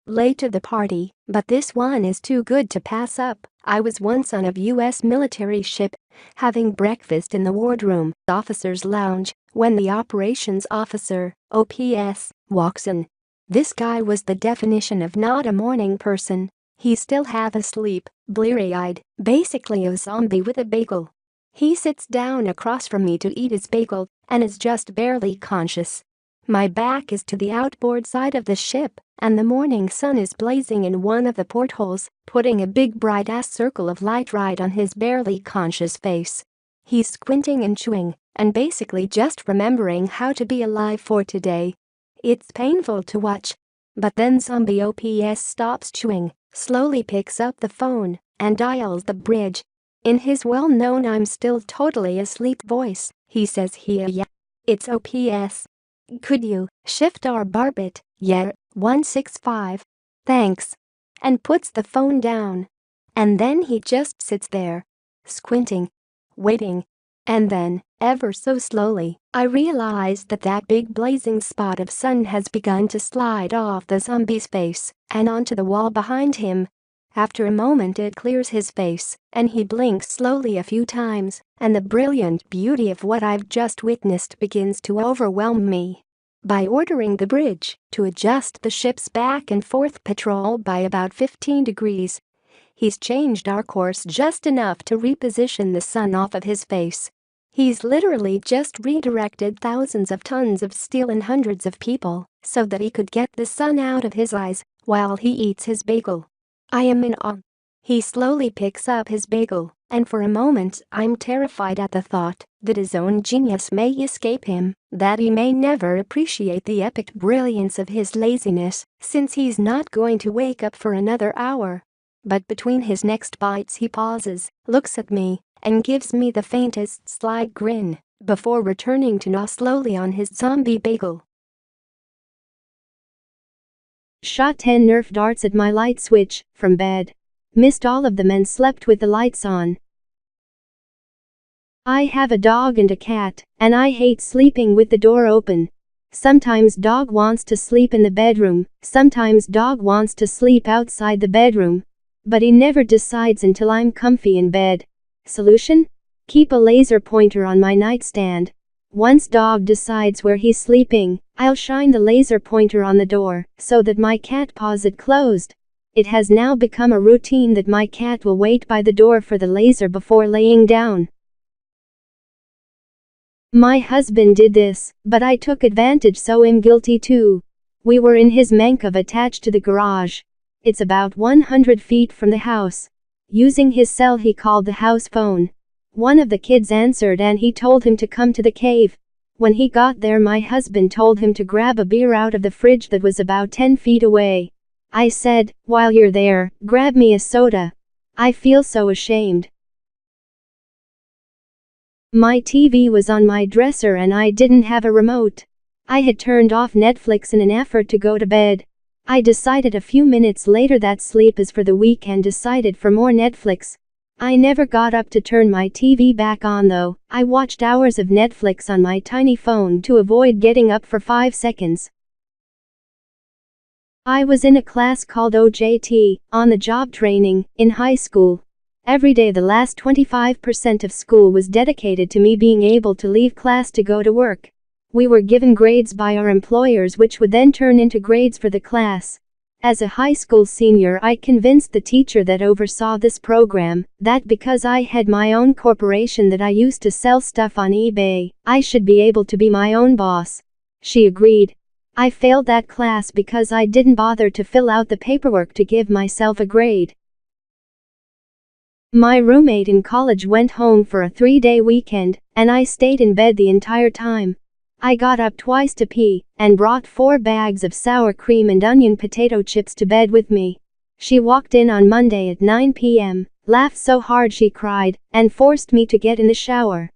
Late to the party, but this one is too good to pass up. I was once on a US military ship, having breakfast in the wardroom, officer's lounge, when the operations officer, OPS, walks in. This guy was the definition of not a morning person. He's still half asleep, bleary-eyed, basically a zombie with a bagel. He sits down across from me to eat his bagel and is just barely conscious. My back is to the outboard side of the ship, and the morning sun is blazing in one of the portholes, putting a big bright-ass circle of light right on his barely conscious face. He's squinting and chewing, and basically just remembering how to be alive for today. It's painful to watch. But then zombie OPS stops chewing, slowly picks up the phone, and dials the bridge. In his well-known "I'm still totally asleep" voice, he says, "Yeah, it's OPS. Could you shift our barbit? Yeah, 165. Thanks." And puts the phone down. And then he just sits there, squinting, waiting. And then, ever so slowly, I realize that that big blazing spot of sun has begun to slide off the zombie's face and onto the wall behind him. After a moment it clears his face, and he blinks slowly a few times, and the brilliant beauty of what I've just witnessed begins to overwhelm me. By ordering the bridge to adjust the ship's back and forth patrol by about 15 degrees, he's changed our course just enough to reposition the sun off of his face. He's literally just redirected thousands of tons of steel and hundreds of people so that he could get the sun out of his eyes while he eats his bagel. I am in awe. He slowly picks up his bagel, and for a moment I'm terrified at the thought that his own genius may escape him, that he may never appreciate the epic brilliance of his laziness since he's not going to wake up for another hour. But between his next bites he pauses, looks at me, and gives me the faintest sly grin before returning to gnaw slowly on his zombie bagel. Shot 10 Nerf darts at my light switch from bed. Missed all of them and slept with the lights on. I have a dog and a cat, and I hate sleeping with the door open. Sometimes dog wants to sleep in the bedroom, sometimes dog wants to sleep outside the bedroom. But he never decides until I'm comfy in bed. Solution? Keep a laser pointer on my nightstand. Once dog decides where he's sleeping, I'll shine the laser pointer on the door so that my cat paws it closed. It has now become a routine that my cat will wait by the door for the laser before laying down. My husband did this, but I took advantage, so I'm guilty too. We were in his man cave attached to the garage. It's about 100 feet from the house. Using his cell he called the house phone. One of the kids answered and he told him to come to the cave. When he got there my husband told him to grab a beer out of the fridge that was about 10 feet away. I said, "While you're there, grab me a soda." I feel so ashamed. My TV was on my dresser and I didn't have a remote. I had turned off Netflix in an effort to go to bed. I decided a few minutes later that sleep is for the weak and decided for more Netflix. I never got up to turn my TV back on though. I watched hours of Netflix on my tiny phone to avoid getting up for 5 seconds. I was in a class called OJT, on the job training, in high school. Every day the last 25% of school was dedicated to me being able to leave class to go to work. We were given grades by our employers which would then turn into grades for the class. As a high school senior I convinced the teacher that oversaw this program, that because I had my own corporation that I used to sell stuff on eBay, I should be able to be my own boss. She agreed. I failed that class because I didn't bother to fill out the paperwork to give myself a grade. My roommate in college went home for a 3-day weekend, and I stayed in bed the entire time. I got up twice to pee, and brought 4 bags of sour cream and onion potato chips to bed with me. She walked in on Monday at 9 p.m., laughed so hard she cried, and forced me to get in the shower.